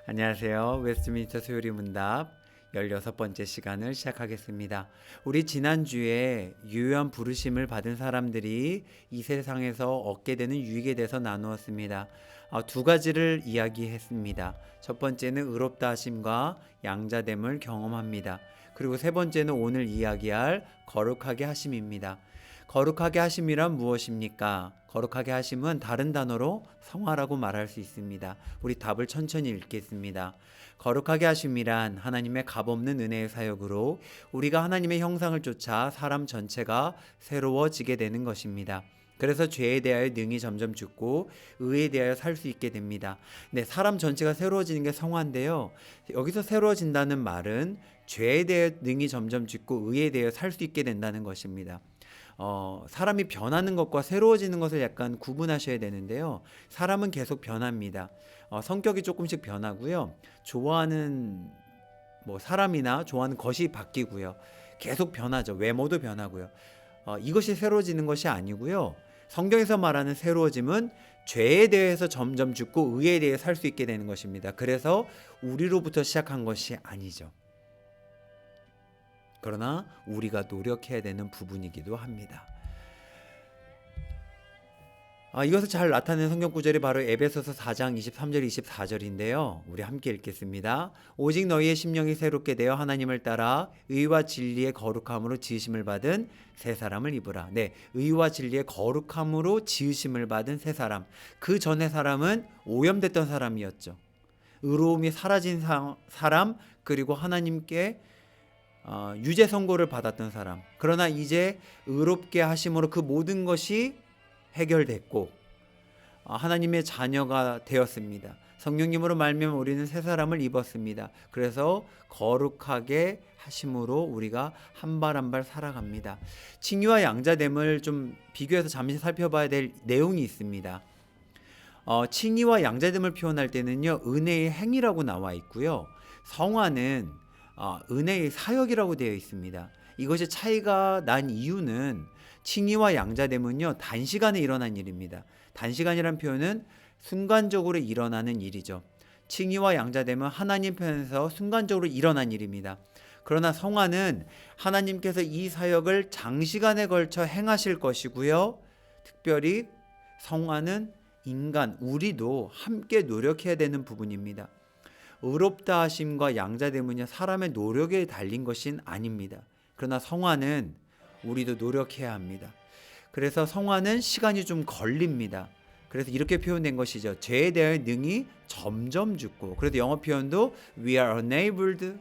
안녕하세요. 웨스트민스터 수요리 문답 16번째 시간을 시작하겠습니다. 우리 지난주에 유효한 부르심을 받은 사람들이 이 세상에서 얻게 되는 유익에 대해서 나누었습니다. 두 가지를 이야기했습니다. 첫 번째는 의롭다 하심과 양자됨을 경험합니다. 그리고 세 번째는 오늘 이야기할 거룩하게 하심입니다. 거룩하게 하심이란 무엇입니까? 거룩하게 하심은 다른 단어로 성화라고 말할 수 있습니다. 우리 답을 천천히 읽겠습니다. 거룩하게 하심이란 하나님의 값없는 은혜의 사역으로 우리가 하나님의 형상을 쫓아 사람 전체가 새로워지게 되는 것입니다. 그래서 죄에 대하여 능히 점점 죽고 의에 대하여 살 수 있게 됩니다. 네, 사람 전체가 새로워지는 게 성화인데요. 여기서 새로워진다는 말은 죄에 대하여 능히 점점 죽고 의에 대하여 살 수 있게 된다는 것입니다. 사람이 변하는 것과 새로워지는 것을 약간 구분하셔야 되는데요. 사람은 계속 변합니다. 성격이 조금씩 변하고요. 좋아하는 사람이나 좋아하는 것이 바뀌고요. 계속 변하죠. 외모도 변하고요. 이것이 새로워지는 것이 아니고요. 성경에서 말하는 새로워짐은 죄에 대해서 점점 죽고 의에 대해 살 수 있게 되는 것입니다. 그래서 우리로부터 시작한 것이 아니죠. 그러나 우리가 노력해야 되는 부분이기도 합니다. 이것을 잘 나타내는 성경 구절이 바로 에베소서 4장 23절 24절인데요. 우리 함께 읽겠습니다. 오직 너희의 심령이 새롭게 되어 하나님을 따라 의와 진리의 거룩함으로 지으심을 받은 새 사람을 입으라. 네, 의와 진리의 거룩함으로 지으심을 받은 새 사람. 그 전의 사람은 오염됐던 사람이었죠. 의로움이 사라진 사람, 그리고 하나님께 유죄 선고를 받았던 사람. 그러나 이제 의롭게 하심으로 그 모든 것이 해결됐고 하나님의 자녀가 되었습니다. 성령님으로 말미암아 우리는 새 사람을 입었습니다. 그래서 거룩하게 하심으로 우리가 한 발 한 발 살아갑니다. 칭의와 양자됨을 좀 비교해서 잠시 살펴봐야 될 내용이 있습니다. 칭의와 양자됨을 표현할 때는요, 은혜의 행위라고 나와 있고요. 성화는 은혜의 사역이라고 되어 있습니다. 이것이 차이가 난 이유는 칭의와 양자됨은요, 단시간에 일어난 일입니다. 단시간이란 표현은 순간적으로 일어나는 일이죠. 칭의와 양자됨은 하나님 편에서 순간적으로 일어난 일입니다. 그러나 성화는 하나님께서 이 사역을 장시간에 걸쳐 행하실 것이고요. 특별히 성화는 인간, 우리도 함께 노력해야 되는 부분입니다. 의롭다 하심과 양자됨은요, 사람의 노력에 달린 것은 아닙니다. 그러나 성화는 우리도 노력해야 합니다. 그래서 성화는 시간이 좀 걸립니다. 그래서 이렇게 표현된 것이죠. 죄에 대하여 능히 점점 죽고. 그래서 영어 표현도 We are enabled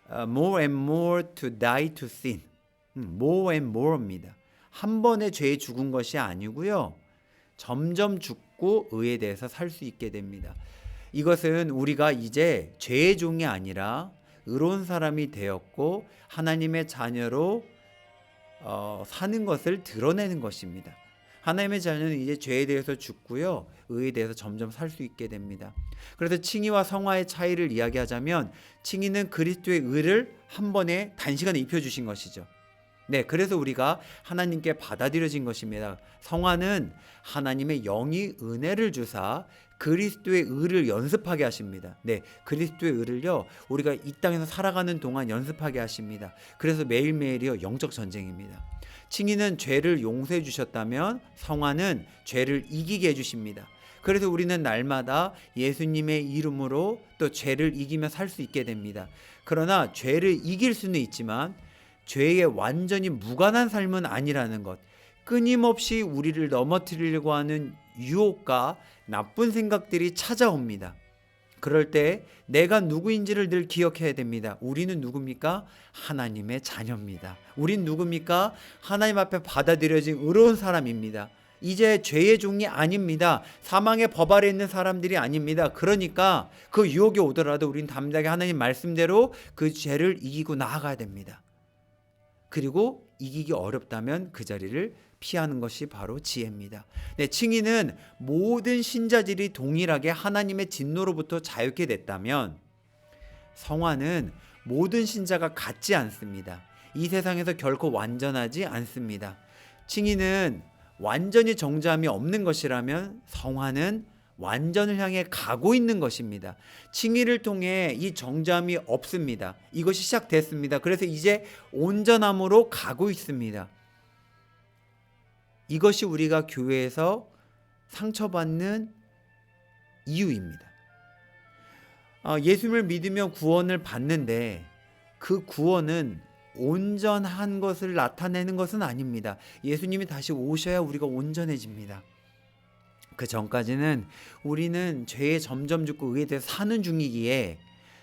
more and more to die to sin. more and more입니다. 한 번에 죄에 죽은 것이 아니고요. 점점 죽고 의에 대해서 살 수 있게 됩니다. 이것은 우리가 이제 죄의 종이 아니라 의로운 사람이 되었고 하나님의 자녀로 사는 것을 드러내는 것입니다. 하나님의 자녀는 이제 죄에 대해서 죽고요, 의에 대해서 점점 살 수 있게 됩니다. 그래서 칭의와 성화의 차이를 이야기하자면 칭의는 그리스도의 의를 한 번에 단시간에 입혀주신 것이죠. 네, 그래서 우리가 하나님께 받아들여진 것입니다. 성화는 하나님의 영이 은혜를 주사 그리스도의 의를 연습하게 하십니다. 네, 그리스도의 의를요, 우리가 이 땅에서 살아가는 동안 연습하게 하십니다. 그래서 매일매일이요, 영적 전쟁입니다. 칭의는 죄를 용서해 주셨다면 성화는 죄를 이기게 해주십니다. 그래서 우리는 날마다 예수님의 이름으로 또 죄를 이기며 살 수 있게 됩니다. 그러나 죄를 이길 수는 있지만 죄에 완전히 무관한 삶은 아니라는 것, 끊임없이 우리를 넘어뜨리려고 하는 유혹과 나쁜 생각들이 찾아옵니다. 그럴 때 내가 누구인지를 늘 기억해야 됩니다. 우리는 누굽니까? 하나님의 자녀입니다. 우린 누굽니까? 하나님 앞에 받아들여진 의로운 사람입니다. 이제 죄의 종이 아닙니다. 사망의 법 아래 있는 사람들이 아닙니다. 그러니까 그 유혹이 오더라도 우린 담대하게 하나님 말씀대로 그 죄를 이기고 나아가야 됩니다. 그리고 이기기 어렵다면 그 자리를 피하는 것이 바로 지혜입니다. 네, 칭의는 모든 신자들이 동일하게 하나님의 진노로부터 자유케 됐다면 성화는 모든 신자가 같지 않습니다. 이 세상에서 결코 완전하지 않습니다. 칭의는 완전히 정죄함이 없는 것이라면 성화는 완전을 향해 가고 있는 것입니다. 칭의를 통해 이 정잠이 없습니다. 이것이 시작됐습니다. 그래서 이제 온전함으로 가고 있습니다. 이것이 우리가 교회에서 상처받는 이유입니다. 예수님을 믿으며 구원을 받는데 그 구원은 온전한 것을 나타내는 것은 아닙니다. 예수님이 다시 오셔야 우리가 온전해집니다. 그 전까지는 우리는 죄에 점점 죽고 의에 대해 사는 중이기에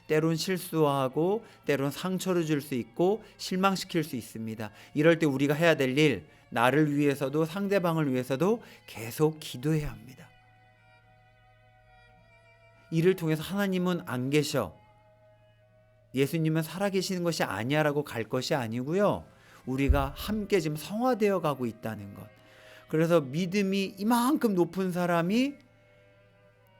때론 실수하고 때론 상처를 줄 수 있고 실망시킬 수 있습니다. 이럴 때 우리가 해야 될 일, 나를 위해서도 상대방을 위해서도 계속 기도해야 합니다. 이를 통해서 하나님은 안 계셔, 예수님은 살아계시는 것이 아니야라고 갈 것이 아니고요. 우리가 함께 지금 성화되어 가고 있다는 것. 그래서 믿음이 이만큼 높은 사람이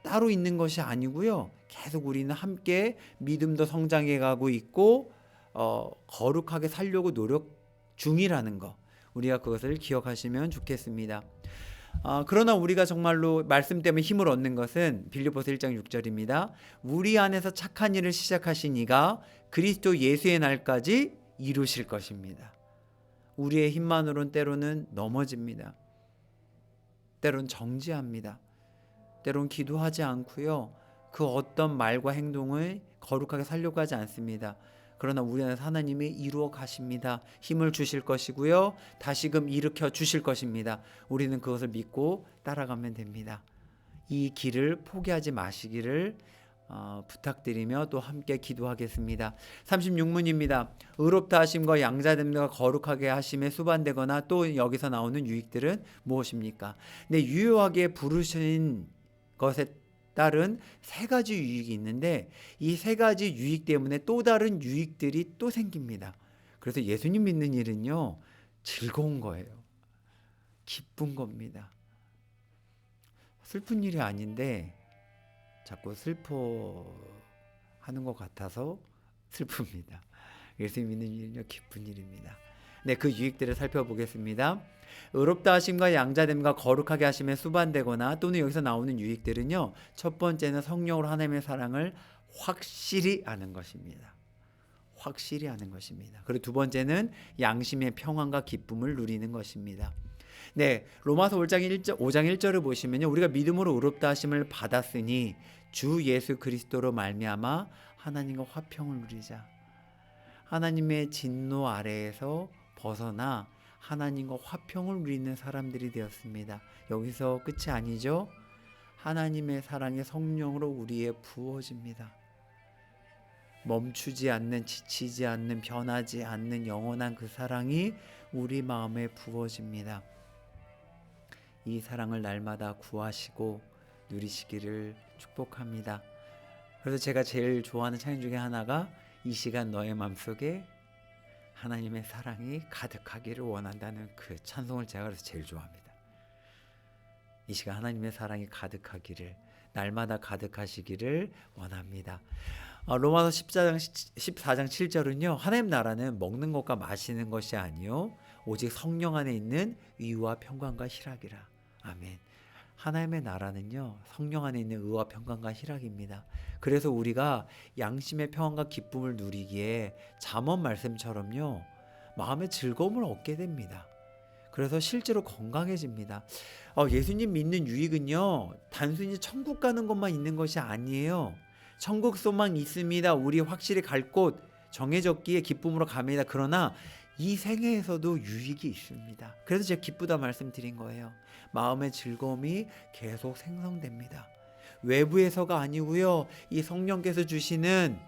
따로 있는 것이 아니고요. 계속 우리는 함께 믿음도 성장해 가고 있고 거룩하게 살려고 노력 중이라는 것. 우리가 그것을 기억하시면 좋겠습니다. 그러나 우리가 정말로 말씀 때문에 힘을 얻는 것은 빌립보서 1장 6절입니다. 우리 안에서 착한 일을 시작하신 이가 그리스도 예수의 날까지 이루실 것입니다. 우리의 힘만으로는 때로는 넘어집니다. 때론 정지합니다. 때론 기도하지 않고요. 그 어떤 말과 행동을 거룩하게 살려고 하지 않습니다. 그러나 우리 안에서 하나님이 이루어 가십니다. 힘을 주실 것이고요. 다시금 일으켜 주실 것입니다. 우리는 그것을 믿고 따라가면 됩니다. 이 길을 포기하지 마시기를 부탁드리며 또 함께 기도하겠습니다. 36문입니다. 의롭다 하심과 양자됨과 거룩하게 하심에 수반되거나 또 여기서 나오는 유익들은 무엇입니까? 네, 유효하게 부르신 것에 따른 세 가지 유익이 있는데 이 세 가지 유익 때문에 또 다른 유익들이 또 생깁니다. 그래서 예수님 믿는 일은요, 즐거운 거예요. 기쁜 겁니다. 슬픈 일이 아닌데 자꾸 슬퍼하는 것 같아서 슬픕니다. 예수님 믿는 일은요, 기쁜 일입니다. 네, 그 유익들을 살펴보겠습니다. 의롭다 하심과 양자됨과 거룩하게 하심에 수반되거나 또는 여기서 나오는 유익들은요, 첫 번째는 성령으로 하나님의 사랑을 확실히 아는 것입니다. 확실히 아는 것입니다. 그리고 두 번째는 양심의 평안과 기쁨을 누리는 것입니다. 네, 로마서 5장 1절을 보시면요, 우리가 믿음으로 의롭다 하심을 받았으니 주 예수 그리스도로 말미암아 하나님과 화평을 누리자. 하나님의 진노 아래에서 벗어나 하나님과 화평을 누리는 사람들이 되었습니다. 여기서 끝이 아니죠. 하나님의 사랑이 성령으로 우리에 부어집니다. 멈추지 않는, 지치지 않는, 변하지 않는 영원한 그 사랑이 우리 마음에 부어집니다. 이 사랑을 날마다 구하시고 누리시기를 축복합니다. 그래서 제가 제일 좋아하는 찬양 중에 하나가 이 시간 너의 마음속에 하나님의 사랑이 가득하기를 원한다는 그 찬송을 제가 그래서 제일 좋아합니다. 이 시간 하나님의 사랑이 가득하기를, 날마다 가득하시기를 원합니다. 로마서 14장 7절은요, 하나님 나라는 먹는 것과 마시는 것이 아니요 오직 성령 안에 있는 의와 평강과 희락이라. 아멘. 하나님의 나라는요, 성령 안에 있는 의와 평강과 희락입니다. 그래서 우리가 양심의 평안과 기쁨을 누리기에 잠언 말씀처럼요, 마음의 즐거움을 얻게 됩니다. 그래서 실제로 건강해집니다. 예수님 믿는 유익은요, 단순히 천국 가는 것만 있는 것이 아니에요. 천국 소망 있습니다. 우리 확실히 갈 곳 정해졌기에 기쁨으로 갑니다. 그러나 이 생애에서도 유익이 있습니다. 그래서 제가 기쁘다 말씀드린 거예요. 마음의 즐거움이 계속 생성됩니다. 외부에서가 아니고요, 이 성령께서 주시는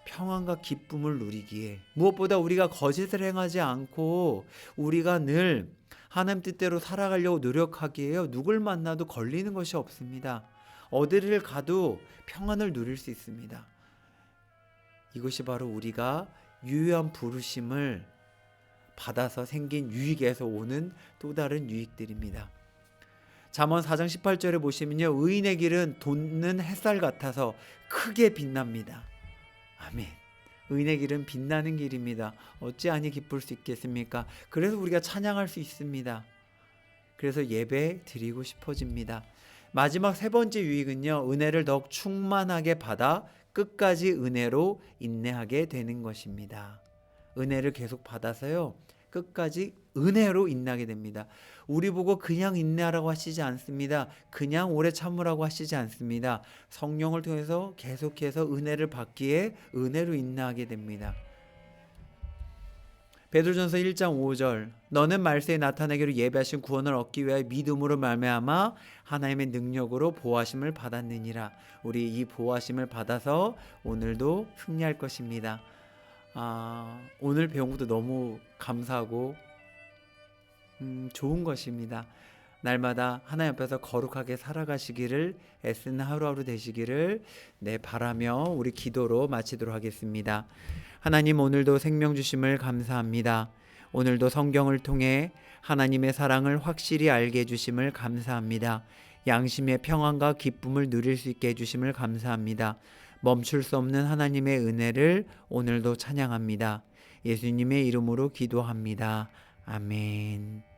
평안과 기쁨을 누리기에, 무엇보다 우리가 거짓을 행하지 않고 우리가 늘 하나님 뜻대로 살아가려고 노력하기에요, 누굴 만나도 걸리는 것이 없습니다. 어디를 가도 평안을 누릴 수 있습니다. 이것이 바로 우리가 유효한 부르심을 받아서 생긴 유익에서 오는 또 다른 유익들입니다. 잠언 4장 18절에 보시면요, 의인의 길은 돋는 햇살 같아서 크게 빛납니다. 아멘. 의인의 길은 빛나는 길입니다. 어찌하니 기쁠 수 있겠습니까? 그래서 우리가 찬양할 수 있습니다. 그래서 예배 드리고 싶어집니다. 마지막 세 번째 유익은요. 은혜를 더욱 충만하게 받아 끝까지 은혜로 인내하게 되는 것입니다. 은혜를 계속 받아서요. 끝까지 은혜로 인내하게 됩니다. 우리 보고 그냥 인내하라고 하시지 않습니다. 그냥 오래 참으라고 하시지 않습니다. 성령을 통해서 계속해서 은혜를 받기에 은혜로 인내하게 됩니다. 베드로전서 1장 5절 너는 말세에 나타나기로 예배하신 구원을 얻기 위하여 믿음으로 말미암아 하나님의 능력으로 보호하심을 받았느니라. 우리 이 보호하심을 받아서 오늘도 승리할 것입니다. 오늘 배운 것도 너무 감사하고 좋은 것입니다. 날마다 하나님 앞에서 거룩하게 살아가시기를 애쓰는 하루하루 되시기를 바라며 우리 기도로 마치도록 하겠습니다. 하나님, 오늘도 생명 주심을 감사합니다. 오늘도 성경을 통해 하나님의 사랑을 확실히 알게 해주심을 감사합니다. 양심의 평안과 기쁨을 누릴 수 있게 해주심을 감사합니다. 멈출 수 없는 하나님의 은혜를 오늘도 찬양합니다. 예수님의 이름으로 기도합니다. 아멘.